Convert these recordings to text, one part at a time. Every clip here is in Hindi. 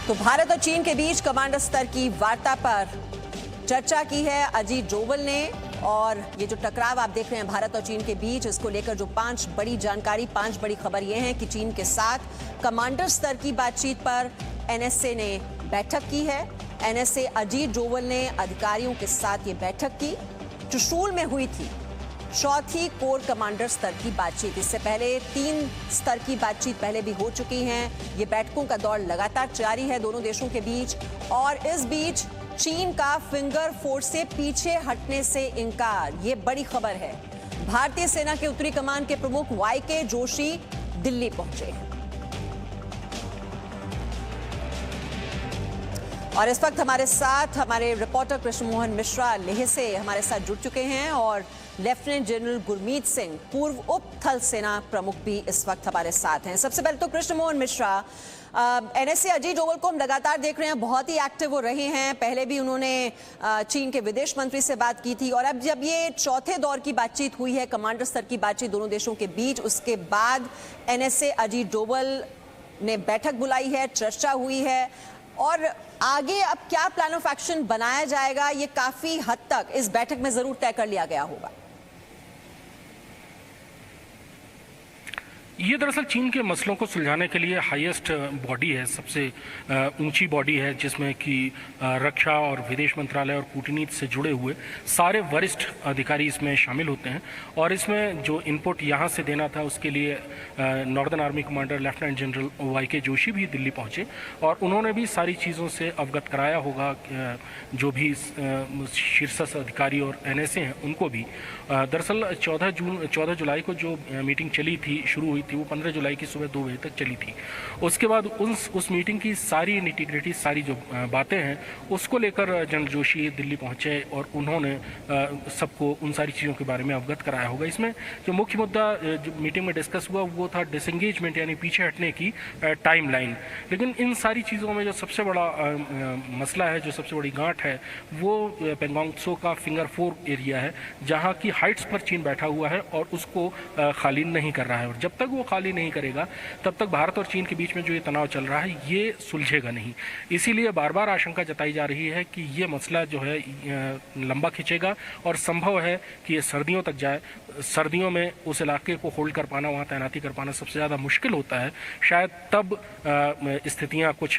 तो भारत और चीन के बीच कमांडर स्तर की वार्ता पर चर्चा की है अजीत डोवल ने। और ये जो टकराव आप देख रहे हैं भारत और चीन के बीच, इसको लेकर जो 5 बड़ी जानकारी, 5 बड़ी खबर ये है कि चीन के साथ कमांडर स्तर की बातचीत पर एनएसए ने बैठक की है। एनएसए अजीत डोवल ने अधिकारियों के साथ ये बैठक की, चुशूल में हुई थी चौथी कोर कमांडर स्तर की बातचीत। इससे पहले 3 स्तर की बातचीत पहले भी हो चुकी हैं। ये बैठकों का दौर लगातार जारी है दोनों देशों के बीच। और इस बीच चीन का फिंगर 4 से पीछे हटने से इनकार, ये बड़ी खबर है। भारतीय सेना के उत्तरी कमान के प्रमुख वाईके जोशी दिल्ली पहुंचे हैं और इस वक्त हमारे साथ हमारे रिपोर्टर कृष्ण मोहन मिश्रा लेह से हमारे साथ जुड़ चुके हैं और लेफ्टिनेंट जनरल गुरमीत सिंह, पूर्व उप थल सेना प्रमुख भी इस वक्त हमारे साथ हैं। सबसे पहले तो कृष्ण मोहन मिश्रा, एनएसए अजीत डोवल को हम लगातार देख रहे हैं, बहुत ही एक्टिव हो रहे हैं। पहले भी उन्होंने चीन के विदेश मंत्री से बात की थी और अब जब ये चौथे दौर की बातचीत हुई है, कमांडर स्तर की बातचीत दोनों देशों के बीच, उसके बाद एनएसए अजीत डोवल ने बैठक बुलाई है, चर्चा हुई है और आगे अब क्या प्लान ऑफ एक्शन बनाया जाएगा, ये काफी हद तक इस बैठक में जरूर तय कर लिया गया होगा। ये दरअसल चीन के मसलों को सुलझाने के लिए हाईएस्ट बॉडी है, सबसे ऊंची बॉडी है, जिसमें कि रक्षा और विदेश मंत्रालय और कूटनीति से जुड़े हुए सारे वरिष्ठ अधिकारी इसमें शामिल होते हैं। और इसमें जो इनपुट यहाँ से देना था उसके लिए northern army commander lieutenant general Y K Joshi भी दिल्ली पहुँचे और उन्होंने भी सारी चीज़ों से अवगत कराया होगा। जो भी शीर्षस्थ अधिकारी और एनएसए हैं उनको भी दरअसल 14 जुलाई को जो मीटिंग चली थी, शुरू हुई थी, वो 15 जुलाई की सुबह 2 बजे तक चली थी। उसके बाद उस मीटिंग की सारी निटिग्रिटी, सारी जो बातें हैं उसको लेकर जनरल जोशी दिल्ली पहुंचे और उन्होंने सबको उन सारी चीज़ों के बारे में अवगत कराया होगा। इसमें जो मुख्य मुद्दा जो मीटिंग में डिस्कस हुआ वो था डिसएंगेजमेंट, यानी पीछे हटने की टाइमलाइन। लेकिन इन सारी चीज़ों में जो सबसे बड़ा मसला है, जो सबसे बड़ी गांठ है, वो पेंगोंग त्सो का फिंगर 4 एरिया है, जहाँ की हाइट्स पर चीन बैठा हुआ है और उसको खाली नहीं कर रहा है। और जब तक वो खाली नहीं करेगा तब तक भारत और चीन के बीच में जो ये तनाव चल रहा है ये सुलझेगा नहीं। इसीलिए बार बार आशंका जताई जा रही है कि ये मसला जो है लंबा खिंचेगा और संभव है कि ये सर्दियों तक जाए। सर्दियों में उस इलाके को होल्ड कर पाना, वहाँ तैनाती कर पाना सबसे ज़्यादा मुश्किल होता है। शायद तब स्थितियाँ कुछ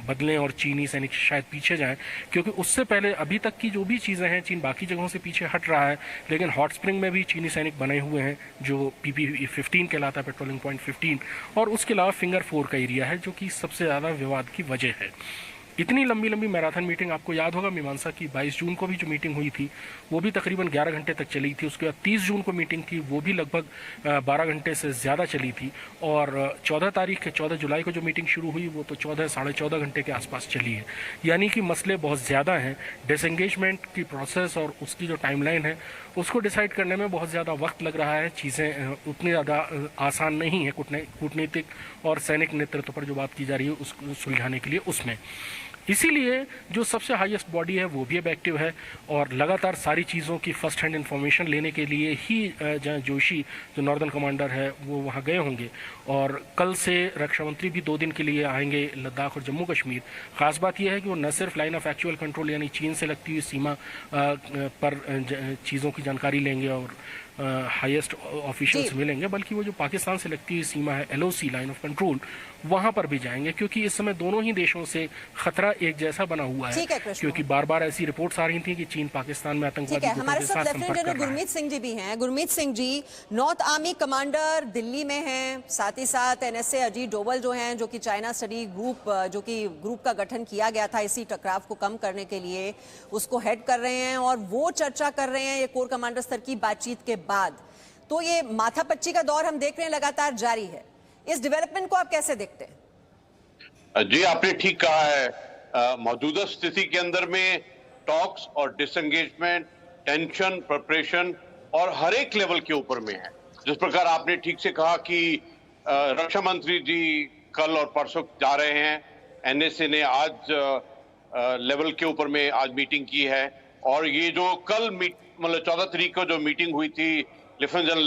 बदलें और चीनी सैनिक शायद पीछे जाएं, क्योंकि उससे पहले अभी तक की जो भी चीज़ें हैं, चीन बाकी जगहों से पीछे हट रहा है, लेकिन हॉट स्प्रिंग में भी चीनी सैनिक बने हुए हैं जो PP-15 कहलाता है, पेट्रोलिंग पॉइंट 15, और उसके अलावा फिंगर 4 का एरिया है जो कि सबसे ज़्यादा विवाद की वजह है। इतनी लंबी लंबी मैराथन मीटिंग, आपको याद होगा मीमांसा की 22 जून को भी जो मीटिंग हुई थी वो भी तकरीबन 11 घंटे तक चली थी। उसके बाद 30 जून को मीटिंग थी, वो भी लगभग 12 घंटे से ज़्यादा चली थी। और 14 जुलाई को जो मीटिंग शुरू हुई वो तो 14 साढ़े 14 घंटे के आसपास चली है। यानी कि मसले बहुत ज़्यादा हैं। डिसएंगेजमेंट की प्रोसेस और उसकी जो टाइमलाइन है उसको डिसाइड करने में बहुत ज़्यादा वक्त लग रहा है। चीज़ें उतनी ज़्यादा आसान नहीं है कूटनीतिक और सैनिक नेतृत्व पर जो बात की जा रही है उसको सुलझाने के लिए उसमें। इसीलिए जो सबसे हाईएस्ट बॉडी है वो भी अब एक्टिव है और लगातार सारी चीज़ों की फर्स्ट हैंड इन्फॉर्मेशन लेने के लिए ही जनरल जोशी जो नॉर्दर्न कमांडर है वो वहाँ गए होंगे। और कल से रक्षा मंत्री भी 2 दिन के लिए आएंगे लद्दाख और जम्मू कश्मीर। ख़ास बात यह है कि वो न सिर्फ लाइन ऑफ एक्चुअल कंट्रोल यानी चीन से लगती हुई सीमा पर चीज़ों की जानकारी लेंगे और हाईएस्ट ऑफिशियल्स मिलेंगे, बल्कि वो जो पाकिस्तान से लगती हुई सीमा है LOC लाइन ऑफ कंट्रोल, वहां पर भी जाएंगे, क्योंकि इस समय दोनों ही देशों से खतरा एक जैसा बना हुआ है। क्योंकि बार बार ऐसी रिपोर्ट्स आ रही थी कि चीन पाकिस्तान में आतंकवादी हमारे साथ लेफ्टिनेंट जनरल गुरमीत सिंह जी भी हैं। Gurmeet Singh ji, north army commander Delhi में हैं, साथ ही साथ एनएसए अजीत डोवल जो हैं, जो कि चाइना स्टडी ग्रुप, जो कि ग्रुप का गठन किया गया था इसी टकराव को कम करने के लिए, उसको हेड कर रहे हैं और वो चर्चा कर रहे हैं ये कोर कमांडर स्तर की बातचीत के बाद। तो ये माथापच्ची का दौर हम देख रहे हैं लगातार जारी है। इस डेवलपमेंट को आप कैसे देखते हैं? जी, आपने ठीक कहा है। मौजूदा स्थिति के अंदर में टॉक्स और डिसएंगेजमेंट, टेंशन, प्रिपरेशन और हर एक लेवल के ऊपर में है। जिस प्रकार आपने ठीक से कहा कि रक्षा मंत्री जी कल और परसों जा रहे हैं, एनएसए ने आज लेवल के ऊपर में आज मीटिंग की है और ये जो कल मतलब 14 तारीख को जो मीटिंग हुई थी लेफ्टिनेंट जनरल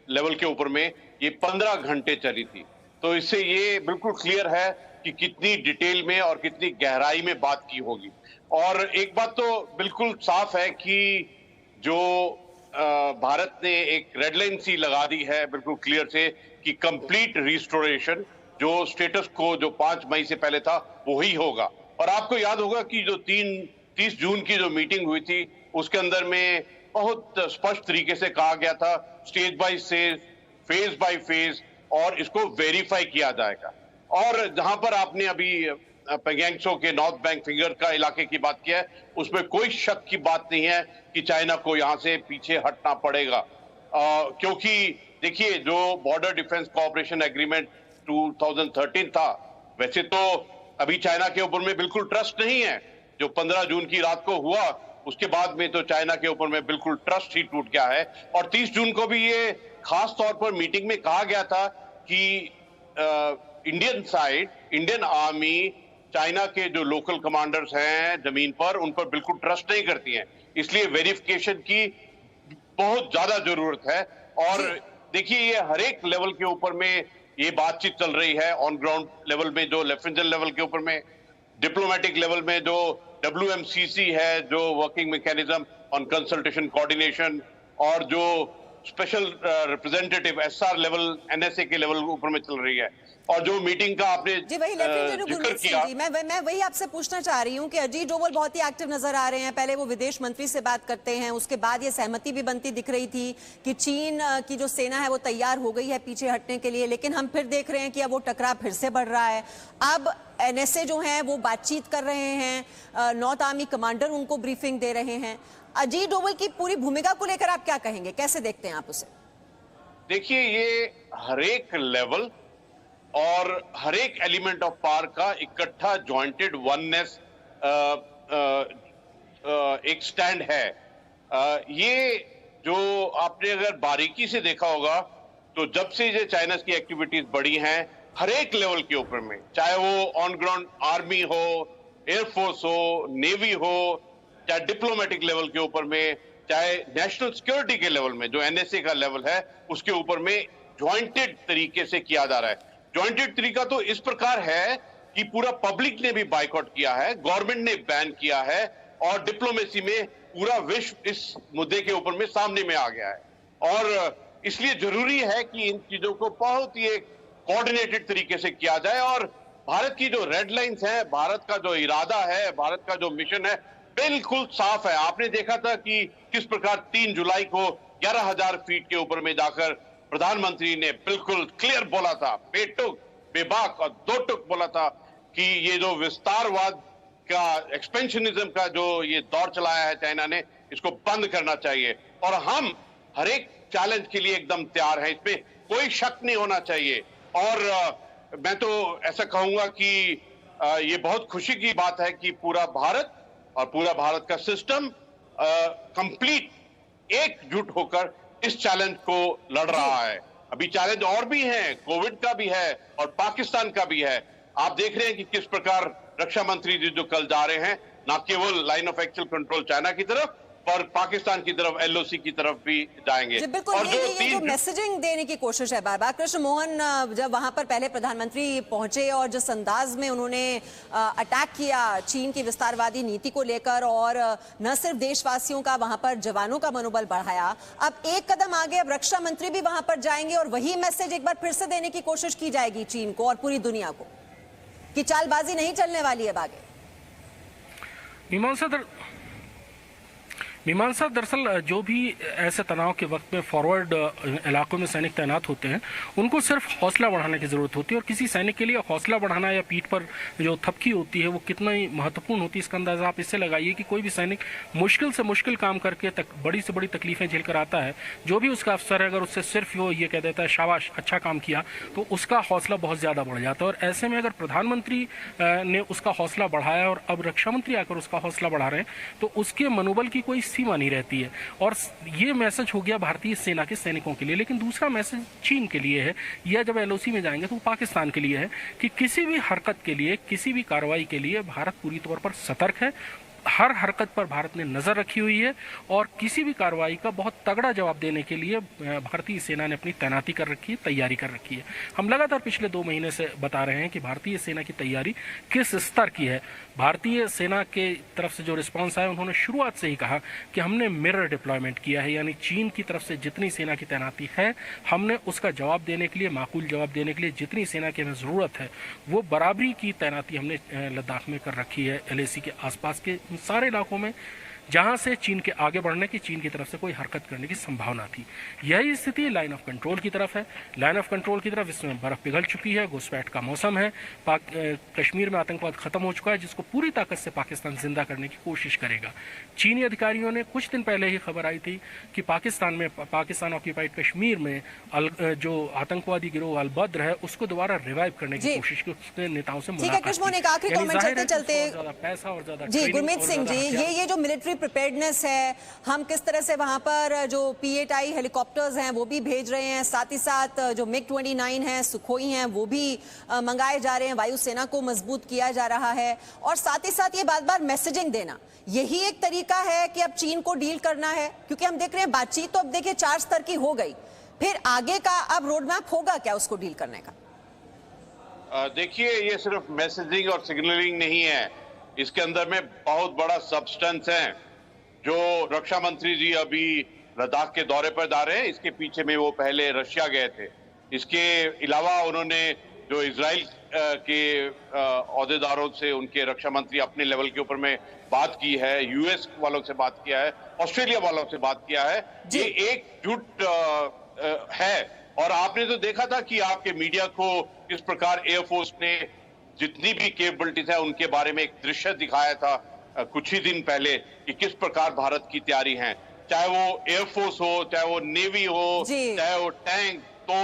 लेवल के ऊपर में, ये 15 घंटे चली थी। तो इससे ये बिल्कुल क्लियर है कि कितनी डिटेल में और कितनी गहराई में बात की होगी। और एक बात तो बिल्कुल साफ है कि जो भारत ने एक रेड लाइन सी लगा दी है बिल्कुल क्लियर से कि कंप्लीट रिस्टोरेशन, जो स्टेटस को जो 5 मई से पहले था वो ही होगा। और आपको याद होगा कि जो 30 जून की जो मीटिंग हुई थी उसके अंदर में बहुत स्पष्ट तरीके से कहा गया था stage by stage, phase by phase, और इसको वेरीफाई किया जाएगा। और जहां पर आपने अभी पैंगोंग के नॉर्थ बैंक फिंगर का इलाके की बात किया है, उसमें कोई शक की बात नहीं है कि चाइना को यहां से पीछे हटना पड़ेगा, क्योंकि देखिए जो बॉर्डर डिफेंस कोऑपरेशन एग्रीमेंट 2013 था, वैसे तो अभी चाइना के ऊपर में बिल्कुल ट्रस्ट नहीं है। जो 15 जून की रात को हुआ उसके बाद में तो चाइना के ऊपर में बिल्कुल ट्रस्ट ही टूट गया है। और 30 जून को भी ये खास तौर पर मीटिंग में कहा गया था कि Indian side, Indian army China के जो लोकल कमांडर्स हैं जमीन पर, उन पर बिल्कुल ट्रस्ट नहीं करती हैं, इसलिए वेरिफिकेशन की बहुत ज्यादा जरूरत है। और देखिए ये हर एक लेवल के ऊपर में ये बातचीत चल रही है, ऑन ग्राउंड लेवल में, जो लेफ्टिनेंट लेवल के ऊपर में, डिप्लोमेटिक लेवल में जो WMCC है, जो working mechanism on consultation coordination, और जो special representative SR level, NSA के लेवल ऊपर में चल रही है। और जो मीटिंग का आपने जी वही जिक्र किया, मैं वही आपसे पूछना चाह रही हूँ कि अजीत डोभाल बहुत ही एक्टिव नजर आ रहे हैं। पहले वो विदेश मंत्री से बात करते हैं, उसके बाद ये सहमति भी बनती दिख रही थी कि चीन की जो सेना है वो तैयार हो गई है पीछे हटने के लिए, लेकिन हम फिर देख रहे हैं कि अब वो टकराव फिर से बढ़ रहा है। अब NSA जो है वो बातचीत कर रहे हैं, नॉर्थ आर्मी कमांडर उनको ब्रीफिंग दे रहे हैं। अजीत डोभाल की पूरी भूमिका को लेकर आप क्या कहेंगे, कैसे देखते हैं आप उसे? देखिए ये हर एक लेवल और हर एक एलिमेंट ऑफ पावर का इकट्ठा जॉइंटेड वननेस एक स्टैंड है। ये जो आपने अगर बारीकी से देखा होगा तो जब से ये चाइना की एक्टिविटीज बढ़ी हैं हर एक लेवल के ऊपर में, चाहे वो ऑन ग्राउंड आर्मी हो, एयरफोर्स हो, नेवी हो, चाहे डिप्लोमेटिक लेवल के ऊपर में, चाहे नेशनल सिक्योरिटी के लेवल में जो NSA का लेवल है उसके ऊपर में जॉइंटेड तरीके से किया जा रहा है। जॉइंटेड तरीका तो इस प्रकार है कि पूरा पब्लिक ने भी बाइकआउट किया है, गवर्नमेंट ने बैन किया है, और डिप्लोमेसी में पूरा विश्व इस मुद्दे के ऊपर में सामने में आ गया है। और इसलिए जरूरी है कि इन चीजों को बहुत ही एक कोऑर्डिनेटेड तरीके से किया जाए। और भारत की जो रेड लाइंस है, भारत का जो इरादा है, भारत का जो मिशन है बिल्कुल साफ है। आपने देखा था कि किस प्रकार 3 जुलाई को 11,000 फीट के ऊपर में जाकर प्रधानमंत्री ने बिल्कुल क्लियर बोला था, बेटुक, बेबाक और दो टुक बोला था कि ये जो विस्तारवाद का, एक्सपेंशनिज्म का जो ये दौर चलाया है चाइना ने, इसको बंद करना चाहिए। और हम हर एक चैलेंज के लिए एकदम तैयार हैं, इसमें कोई शक नहीं होना चाहिए। और मैं तो ऐसा कहूंगा कि ये बहुत खुशी की बात है कि पूरा भारत और पूरा भारत का सिस्टम कंप्लीट एकजुट होकर इस चैलेंज को लड़ रहा है। अभी चैलेंज और भी हैं, कोविड का भी है और पाकिस्तान का भी है। आप देख रहे हैं कि किस प्रकार रक्षा मंत्री जी जो कल जा रहे हैं, न केवल line of actual control China की तरफ पर पाकिस्तान की तरफ, LOC की तरफ भी जाएंगे। बिल्कुल, और ये जो मैसेजिंग देने की कोशिश है बार बार, कृष्ण मोहन जब वहां पर पहले प्रधानमंत्री पहुंचे और जिस अंदाज में उन्होंने अटैक किया चीन की विस्तारवादी नीति को लेकर, और न सिर्फ देशवासियों का, वहां पर जवानों का मनोबल बढ़ाया, अब एक कदम आगे अब रक्षा मंत्री भी वहां पर जाएंगे और वही मैसेज एक बार फिर से देने की कोशिश की जाएगी चीन को और पूरी दुनिया को कि चालबाजी नहीं चलने वाली है आगे। मीमांसा दरअसल जो भी ऐसे तनाव के वक्त में फॉरवर्ड इलाकों में सैनिक तैनात होते हैं उनको सिर्फ हौसला बढ़ाने की ज़रूरत होती है। और किसी सैनिक के लिए हौसला बढ़ाना या पीठ पर जो थपकी होती है वो कितना ही महत्वपूर्ण होती है, इसका अंदाज़ा आप इससे लगाइए कि कोई भी सैनिक मुश्किल से मुश्किल काम करके बड़ी से बड़ी तकलीफें झेल कर आता है, जो भी उसका अफसर है अगर उससे सिर्फ वो ये कह देता है शाबाश अच्छा काम किया, तो उसका हौसला बहुत ज़्यादा बढ़ जाता है। और ऐसे में अगर प्रधानमंत्री ने उसका हौसला बढ़ाया और अब रक्षा मंत्री आकर उसका हौसला बढ़ा रहे हैं तो उसके मनोबल की कोई सीमा नहीं रहती है। और ये मैसेज हो गया भारतीय सेना के सैनिकों के लिए, लेकिन दूसरा मैसेज चीन के लिए है, या जब LOC में जाएंगे तो पाकिस्तान के लिए है कि किसी भी हरकत के लिए, किसी भी कार्रवाई के लिए भारत पूरी तौर पर सतर्क है, हर हरकत पर भारत ने नजर रखी हुई है और किसी भी कार्रवाई का बहुत तगड़ा जवाब देने के लिए भारतीय सेना ने अपनी तैनाती कर रखी है, तैयारी कर रखी है। हम लगातार पिछले 2 महीने से बता रहे हैं कि भारतीय सेना की तैयारी किस स्तर की है। भारतीय सेना के तरफ से जो रिस्पांस आया, उन्होंने शुरुआत से ही कहा कि हमने मिरर डिप्लॉयमेंट किया है, यानी चीन की तरफ से जितनी सेना की तैनाती है, हमने उसका जवाब देने के लिए, माकूल जवाब देने के लिए जितनी सेना की हमें जरूरत है, वो बराबरी की तैनाती हमने लद्दाख में कर रखी है। LAC के आसपास के सारे इलाकों में जहां से चीन के आगे बढ़ने की, चीन की तरफ से कोई हरकत करने की संभावना थी। यही स्थिति लाइन ऑफ कंट्रोल की तरफ है। लाइन ऑफ कंट्रोल की तरफ इसमें बर्फ पिघल चुकी है, घुसपैठ का मौसम है, कश्मीर में आतंकवाद खत्म हो चुका है, जिसको पूरी ताकत से पाकिस्तान जिंदा करने की कोशिश करेगा। चीनी अधिकारियों ने कुछ दिन पहले ही खबर आई थी कि पाकिस्तान ऑक्यूपाइड कश्मीर में जो आतंकवादी गिरोह अल बद्र है, उसको दोबारा रिवाइव करने की कोशिश की, नेताओं से मुलाकात चलते पैसा और ज्यादा। जी गुरमीत सिंह जी, ये जो मिलिट्री प्रिपेयर्डनेस है, हम किस तरह से वहां पर जो P-8I हेलीकॉप्टर्स हैं वो भी भेज रहे हैं, साथ ही साथ जो MiG-29 हैं, सुखोई हैं, वो भी मंगाए जा रहे हैं, वायुसेना को मजबूत किया जा रहा है, और साथ ही साथ ये बार-बार मैसेजिंग देना, यही एक तरीका है कि अब चीन को डील करना है? क्योंकि हम देख रहे हैं बातचीत तो अब देखिए 4 स्तर की हो गई, फिर आगे का अब रोड मैप होगा क्या उसको डील करने का? देखिए, ये सिर्फ मैसेजिंग और सिग्नलिंग नहीं है, इसके अंदर में बहुत बड़ा सब्सटेंस है। जो रक्षा मंत्री जी अभी लद्दाख के दौरे पर जा रहे हैं, इसके पीछे में वो पहले रशिया गए थे। इसके अलावा उन्होंने जो इजराइल के ओहदेदारों से, उनके रक्षा मंत्री अपने लेवल के ऊपर में बात की है, US वालों से बात किया है, ऑस्ट्रेलिया वालों से बात किया है। ये एकजुट है। और आपने तो देखा था कि आपके मीडिया को किस प्रकार एयरफोर्स ने जितनी भी कैपेबिलिटीज है उनके बारे में एक दृश्य दिखाया था कुछ ही दिन पहले कि किस प्रकार भारत की तैयारी है, चाहे वो एयरफोर्स हो, चाहे वो नेवी हो, चाहे वो टैंक, तो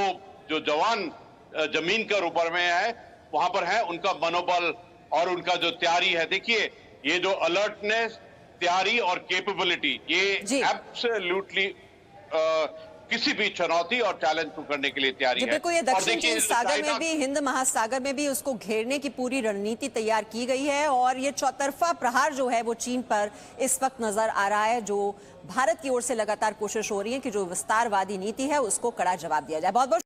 जो जवान जमीन के ऊपर में है वहां पर है, उनका मनोबल और उनका जो तैयारी है। देखिए, ये जो अलर्टनेस, तैयारी और कैपेबिलिटी, ये एब्सोल्युटली किसी भी चुनौती और चैलेंज को करने के लिए तैयारी है। बिल्कुल, ये दक्षिण चीन सागर में भी, हिंद महासागर में भी उसको घेरने की पूरी रणनीति तैयार की गई है, और ये चौतरफा प्रहार जो है वो चीन पर इस वक्त नजर आ रहा है, जो भारत की ओर से लगातार कोशिश हो रही है कि जो विस्तारवादी नीति है उसको कड़ा जवाब दिया जाए। बहुत बहुत